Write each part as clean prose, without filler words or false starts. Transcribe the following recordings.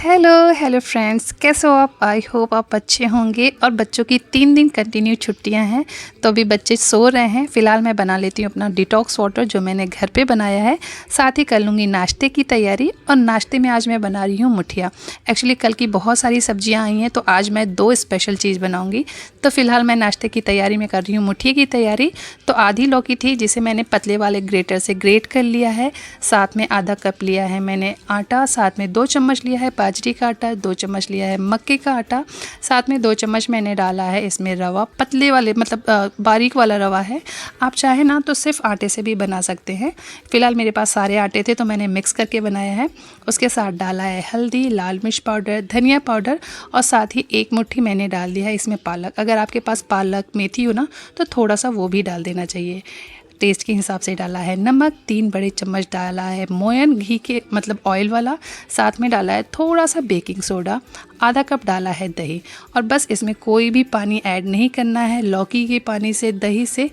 Hello hello friends, कैसे हो आप। आई होप आप अच्छे होंगे। और बच्चों की 3 दिन कंटिन्यू छुट्टियां हैं तो अभी बच्चे सो रहे हैं। फ़िलहाल मैं बना लेती हूँ अपना डिटॉक्स वाटर जो मैंने घर पे बनाया है। साथ ही कर लूँगी नाश्ते की तैयारी। और नाश्ते में आज मैं बना रही हूँ मुठिया। एक्चुअली कल की बहुत सारी सब्जियाँ आई हैं तो आज मैं 2 स्पेशल चीज़ बनाऊँगी। तो फ़िलहाल मैं नाश्ते की तैयारी में कर रही हूँ मुठिया की तैयारी। तो आधी लौकी थी जिसे मैंने पतले वाले ग्रेटर से ग्रेट कर लिया है। साथ में आधा कप लिया है मैंने आटा, साथ में 2 चम्मच लिया है बाजरी का आटा, 2 चम्मच लिया है मक्के का आटा, साथ में 2 चम्मच मैंने डाला है इसमें रवा, पतले वाले मतलब बारीक वाला रवा है। आप चाहे ना तो सिर्फ आटे से भी बना सकते हैं। फ़िलहाल मेरे पास सारे आटे थे तो मैंने मिक्स करके बनाया है। उसके साथ डाला है हल्दी, लाल मिर्च पाउडर, धनिया पाउडर और साथ ही 1 मुट्ठी मैंने डाल दिया है इसमें पालक। अगर आपके पास पालक मेथी हो ना तो थोड़ा सा वो भी डाल देना चाहिए। टेस्ट के हिसाब से डाला है नमक, 3 बड़े चम्मच डाला है मोयन घी के मतलब ऑयल वाला, साथ में डाला है थोड़ा सा बेकिंग सोडा, आधा कप डाला है दही। और बस इसमें कोई भी पानी ऐड नहीं करना है। लौकी के पानी से, दही से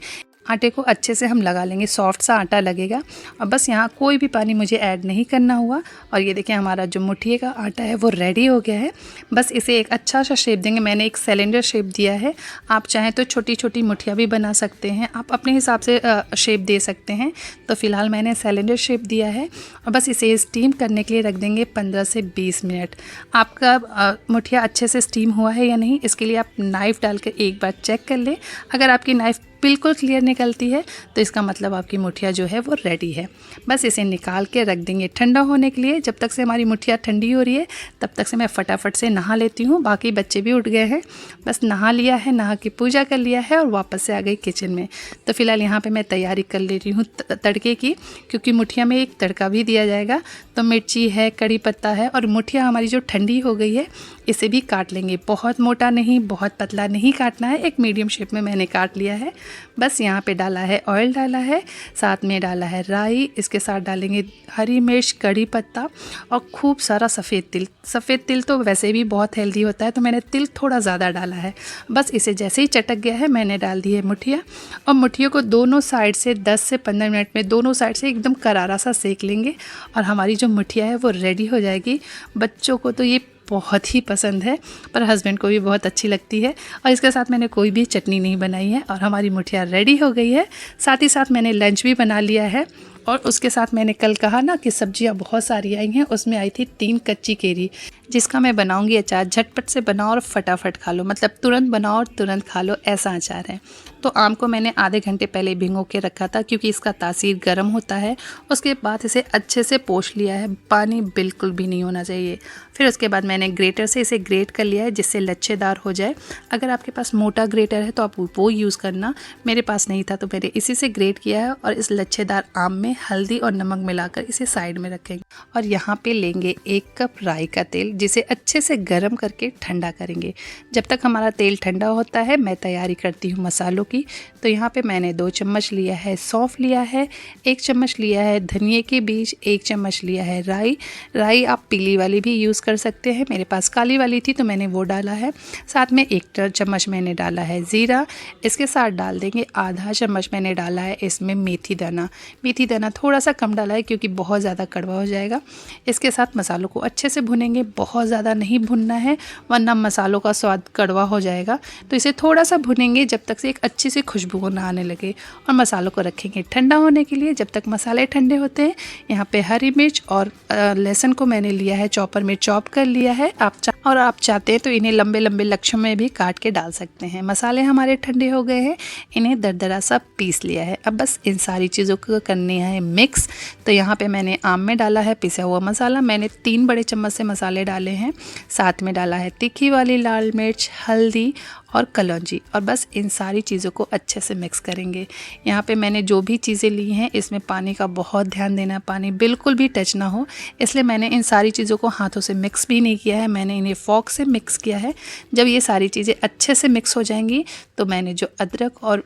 आटे को अच्छे से हम लगा लेंगे, सॉफ्ट सा आटा लगेगा। और बस यहाँ कोई भी पानी मुझे ऐड नहीं करना हुआ। और ये देखिए हमारा जो मुठिए का आटा है वो रेडी हो गया है। बस इसे एक अच्छा सा शेप देंगे। मैंने एक सिलेंडर शेप दिया है। आप चाहें तो छोटी छोटी मुठिया भी बना सकते हैं, आप अपने हिसाब से शेप दे सकते हैं। तो फ़िलहाल मैंने सिलेंडर शेप दिया है। और बस इसे स्टीम करने के लिए रख देंगे 15 से 20 मिनट। आपका मुठिया अच्छे से स्टीम हुआ है या नहीं इसके लिए आप नाइफ़ डाल कर एक बार चेक कर लें। अगर आपकी नाइफ़ बिल्कुल क्लियर निकलती है तो इसका मतलब आपकी मुठिया जो है वो रेडी है। बस इसे निकाल के रख देंगे ठंडा होने के लिए। जब तक से हमारी मुठिया ठंडी हो रही है तब तक से मैं फटाफट से नहा लेती हूँ। बाकी बच्चे भी उठ गए हैं, बस नहा लिया है, नहा के पूजा कर लिया है और वापस से आ गई किचन में। तो फ़िलहाल यहाँ पे मैं तैयारी कर ले रही हूँ तड़के की, क्योंकि मुठिया में एक तड़का भी दिया जाएगा। तो मिर्ची है, कड़ी पत्ता है और मुठिया हमारी जो ठंडी हो गई है इसे भी काट लेंगे। बहुत मोटा नहीं, बहुत पतला नहीं काटना है, एक मीडियम शेप में मैंने काट लिया है। बस यहाँ पे डाला है ऑयल, डाला है, साथ में डाला है राई, इसके साथ डालेंगे हरी मिर्च, कड़ी पत्ता और खूब सारा सफ़ेद तिल। सफ़ेद तिल तो वैसे भी बहुत हेल्दी होता है तो मैंने तिल थोड़ा ज़्यादा डाला है। बस इसे जैसे ही चटक गया है मैंने डाल दी है मुठिया। और मुठियों को दोनों साइड से 10 से 15 मिनट में दोनों साइड से एकदम करारा सा सेक लेंगे और हमारी जो मुठिया है वो रेडी हो जाएगी। बच्चों को तो ये बहुत ही पसंद है, पर हस्बैंड को भी बहुत अच्छी लगती है। और इसके साथ मैंने कोई भी चटनी नहीं बनाई है और हमारी मुठिया रेडी हो गई है। साथ ही साथ मैंने लंच भी बना लिया है। और उसके साथ मैंने कल कहा ना कि सब्जियां बहुत सारी आई हैं, उसमें आई थी 3 कच्ची केरी जिसका मैं बनाऊंगी अचार। झटपट से बनाओ और फटाफट खा लो, मतलब तुरंत बनाओ और तुरंत खा लो, ऐसा अचार है। तो आम को मैंने आधे घंटे पहले भिगो के रखा था क्योंकि इसका तासीर गर्म होता है। उसके बाद इसे अच्छे से पोंछ लिया है, पानी बिल्कुल भी नहीं होना चाहिए। फिर उसके बाद मैंने ग्रेटर से इसे ग्रेट कर लिया है जिससे लच्छेदार हो जाए। अगर आपके पास मोटा ग्रेटर है तो आप वो यूज़ करना, मेरे पास नहीं था तो मैंने इसी से ग्रेट किया है। और इस लच्छेदार आम में हल्दी और नमक मिलाकर इसे साइड में रखेंगे। और यहाँ पे लेंगे 1 कप राई का तेल जिसे अच्छे से गर्म करके ठंडा करेंगे। जब तक हमारा तेल ठंडा होता है मैं तैयारी करती हूँ मसालों की। तो यहाँ पे मैंने 2 चम्मच लिया है सौंफ, लिया है 1 चम्मच लिया है धनिए के बीज, 1 चम्मच लिया है राई। राई आप पीली वाली भी यूज़ कर सकते हैं, मेरे पास काली वाली थी तो मैंने वो डाला है। साथ में 1 चम्मच मैंने डाला है ज़ीरा। इसके साथ डाल देंगे आधा चम्मच मैंने डाला है इसमें मेथी दाना। मेथी दाना थोड़ा सा कम डाला है क्योंकि बहुत ज़्यादा कड़वा हो जाएगा। इसके साथ मसालों को अच्छे से भुनेंगे, बहुत ज़्यादा नहीं भुनना है वरना मसालों का स्वाद कड़वा हो जाएगा। तो इसे थोड़ा सा भुनेंगे जब तक से एक अच्छी सी खुशबू ना आने लगे। और मसालों को रखेंगे ठंडा होने के लिए। जब तक मसाले ठंडे होते हैं यहाँ पे हरी मिर्च और लहसुन को मैंने लिया है चॉपर में चॉप कर लिया है। आप चाहते हैं तो इन्हें लंबे लंबे लच्छों में भी काट के डाल सकते हैं। मसाले हमारे ठंडे हो गए हैं, इन्हें दरदरा सा पीस लिया है। अब बस इन सारी चीज़ों को करनी है मिक्स। तो यहाँ पे मैंने आम में डाला है पिसा हुआ मसाला, मैंने 3 बड़े चम्मच से मसाले डाले हैं। साथ में डाला है तीखी वाली लाल मिर्च, हल्दी और कलौंजी। और बस इन सारी चीज़ों को अच्छे से मिक्स करेंगे। यहाँ पे मैंने जो भी चीज़ें ली हैं इसमें पानी का बहुत ध्यान देना, पानी बिल्कुल भी टच ना हो, इसलिए मैंने इन सारी चीज़ों को हाथों से मिक्स भी नहीं किया है, मैंने इन्हें फॉर्क से मिक्स किया है। जब ये सारी चीज़ें अच्छे से मिक्स हो जाएंगी तो मैंने जो अदरक और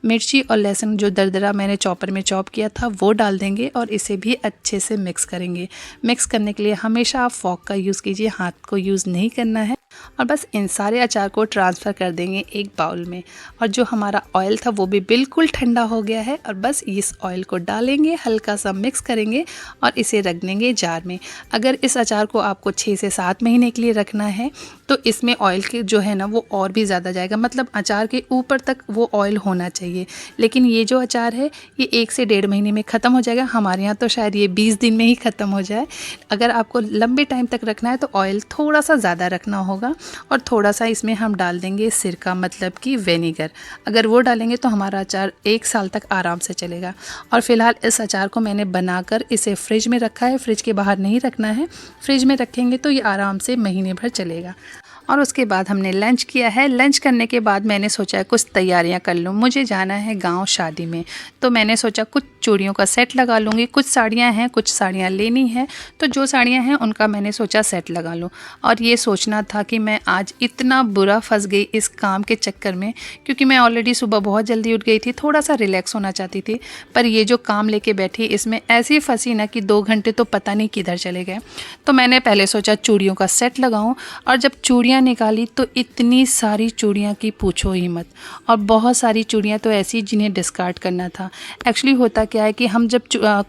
मिर्ची और लहसुन जो दरदरा मैंने चॉपर में चॉप किया था वो डाल देंगे और इसे भी अच्छे से मिक्स करेंगे। मिक्स करने के लिए हमेशा आप फॉर्क का यूज़ कीजिए, हाथ को यूज़ नहीं करना है। और बस इन सारे अचार को ट्रांसफ़र कर देंगे एक बाउल में। और जो हमारा ऑयल था वो भी बिल्कुल ठंडा हो गया है और बस इस ऑयल को डालेंगे, हल्का सा मिक्स करेंगे और इसे रख देंगे जार में। अगर इस अचार को आपको 6 से 7 महीने के लिए रखना है तो इसमें ऑयल के जो है ना वो और भी ज़्यादा जाएगा, मतलब अचार के ऊपर तक वो ऑयल होना चाहिए। लेकिन ये जो अचार है ये 1 से 1.5 महीने में ख़त्म हो जाएगा। हमारे यहाँ तो शायद ये 20 दिन में ही ख़त्म हो जाए। अगर आपको लंबे टाइम तक रखना है तो ऑयल थोड़ा सा ज़्यादा रखना होगा। और थोड़ा सा इसमें हम डाल देंगे सिरका, मतलब कि विनेगर। अगर वो डालेंगे तो हमारा अचार 1 साल तक आराम से चलेगा। और फ़िलहाल इस अचार को मैंने बनाकर इसे फ्रिज में रखा है, फ्रिज के बाहर नहीं रखना है। फ्रिज में रखेंगे तो ये आराम से महीने भर चलेगा। और उसके बाद हमने लंच किया है। लंच करने के बाद मैंने सोचा कुछ तैयारियां कर लूँ। मुझे जाना है गांव शादी में, तो मैंने सोचा कुछ चूड़ियों का सेट लगा लूँगी। कुछ साड़ियां हैं, कुछ साड़ियां लेनी हैं, तो जो साड़ियां हैं उनका मैंने सोचा सेट लगा लूँ। और ये सोचना था कि मैं आज इतना बुरा फंस गई इस काम के चक्कर में, क्योंकि मैं ऑलरेडी सुबह बहुत जल्दी उठ गई थी, थोड़ा सा रिलैक्स होना चाहती थी। पर ये जो काम लेके बैठी इसमें ऐसी फंसी ना कि 2 घंटे तो पता नहीं किधर चले गए। तो मैंने पहले सोचा चूड़ियों का सेट लगाऊँ, और जब चूड़ियाँ निकाली तो इतनी सारी चूड़ियाँ की पूछो ही मत। और बहुत सारी चूड़ियाँ तो ऐसी जिन्हें डिस्कार्ड करना था। एक्चुअली होता क्या है कि हम जब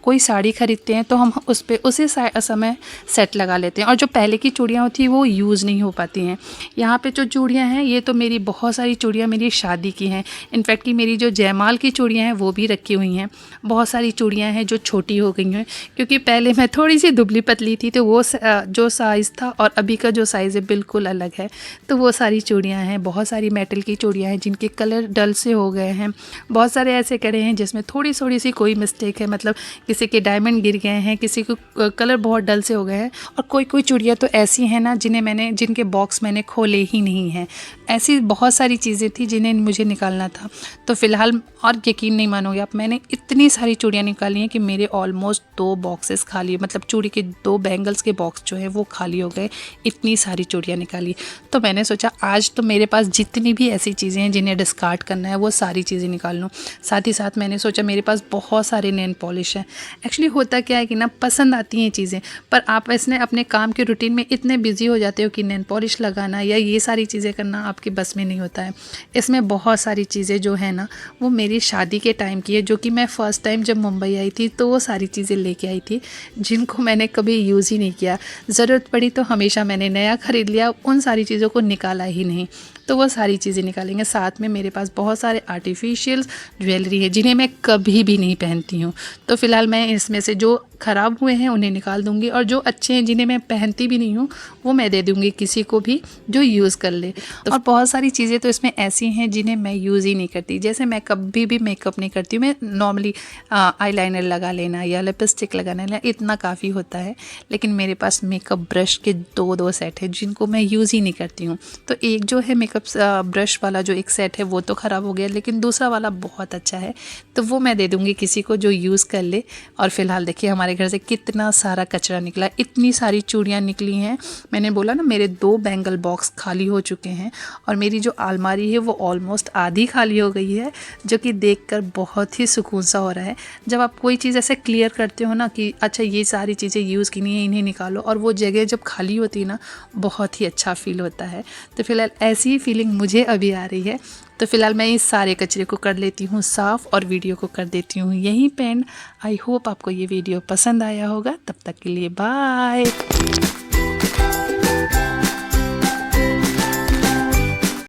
कोई साड़ी खरीदते हैं तो हम उस पर उसी समय सेट लगा लेते हैं, और जो पहले की चूड़ियाँ होती हैं वो यूज़ नहीं हो पाती हैं। यहाँ पे जो चूड़ियाँ हैं ये तो मेरी बहुत सारी चूड़ियाँ मेरी शादी की हैं। इनफैक्ट कि मेरी जो जयमाल की चूड़ियाँ हैं वो भी रखी हुई हैं। बहुत सारी चूड़ियाँ हैं जो छोटी हो गई हैं, क्योंकि पहले मैं थोड़ी सी दुबली पतली थी, तो वो जो साइज़ था और अभी का जो साइज़ है बिल्कुल अलग है। तो वो सारी चूड़ियाँ हैं। बहुत सारी मेटल की चूड़ियाँ हैं जिनके कलर डल से हो गए हैं। बहुत सारे ऐसे कड़े हैं जिसमें थोड़ी सी कोई मिस्टेक है, मतलब किसी के डायमंड गिर गए हैं, किसी को कलर बहुत डल से हो गए हैं। और कोई चूड़ियाँ तो ऐसी हैं ना जिनके बॉक्स मैंने खोले ही नहीं हैं। ऐसी बहुत सारी चीज़ें थी जिन्हें मुझे निकालना था। तो फ़िलहाल, और यकीन नहीं मानोगे आप, मैंने इतनी सारी चूड़ियाँ निकाली हैं कि मेरे ऑलमोस्ट 2 बॉक्सेस खाली, मतलब चूड़ी के 2 बैंगल्स के बॉक्स जो है वो खाली हो गए। इतनी सारी चूड़ियाँ निकाली। तो मैंने सोचा आज तो मेरे पास जितनी भी ऐसी चीज़ें हैं जिन्हें डिस्कार्ड करना है वो सारी चीज़ें निकाल लूँ। साथ ही साथ मैंने सोचा मेरे पास बहुत सारे नेल पॉलिश हैं। एक्चुअली होता क्या है कि ना, पसंद आती हैं चीज़ें, पर आप इसने अपने काम के रूटीन में इतने बिजी हो जाते हो कि नेल पॉलिश लगाना या ये सारी चीज़ें करना आपकी बस में नहीं होता है। इसमें बहुत सारी चीज़ें जो है ना वो मेरी शादी के टाइम की है, जो कि मैं फ़र्स्ट टाइम जब मुंबई आई थी तो वो सारी चीज़ें लेके आई थी, जिनको मैंने कभी यूज़ ही नहीं किया। ज़रूरत पड़ी तो हमेशा मैंने नया ख़रीद लिया, उन सारी चीज़ों को निकाला ही नहीं। तो वो सारी चीज़ें निकालेंगे। साथ में मेरे पास बहुत सारे आर्टिफिशियल ज्वेलरी है जिन्हें मैं कभी भी नहीं पहनती हूँ। तो फ़िलहाल मैं इसमें से जो ख़राब हुए हैं उन्हें निकाल दूँगी, और जो अच्छे हैं जिन्हें मैं पहनती भी नहीं हूँ वो मैं दे दूँगी किसी को भी जो यूज़ कर ले। तो और बहुत सारी चीज़ें तो इसमें ऐसी हैं जिन्हें मैं यूज़ ही नहीं करती। जैसे मैं कभी भी मेकअप नहीं करती हूँ। मैं नॉर्मली आईलाइनर लगा लेना या लिपस्टिक लगा लेना इतना काफ़ी होता है। लेकिन मेरे पास मेकअप ब्रश के 2 सेट हैं जिनको मैं यूज़ ही नहीं करती हूँ। तो एक जो है मेकअप ब्रश वाला जो एक सेट है वो तो ख़राब हो गया, लेकिन दूसरा वाला बहुत अच्छा है, तो वो मैं दे दूँगी किसी को जो यूज़ कर ले। और फ़िलहाल देखिए हमारे घर से कितना सारा कचरा निकला, इतनी सारी चूड़ियाँ निकली हैं। मैंने बोला ना मेरे 2 बैंगल बॉक्स खाली हो चुके हैं, और मेरी जो अलमारी है वो ऑलमोस्ट आधी खाली हो गई है, जो कि देखकर बहुत ही सुकून सा हो रहा है। जब आप कोई चीज़ ऐसे क्लियर करते हो ना कि अच्छा ये सारी चीज़ें यूज़ की नहीं है, इन्हें निकालो, और वो जगह जब खाली होती है ना बहुत ही अच्छा फील होता है। तो फ़िलहाल ऐसी ही फीलिंग मुझे अभी आ रही है। तो फ़िलहाल मैं इस सारे कचरे को कर लेती हूँ साफ़, और वीडियो को कर देती हूँ यहीं पे एंड। आई होप आपको ये वीडियो पसंद आया होगा। तब तक के लिए बाय।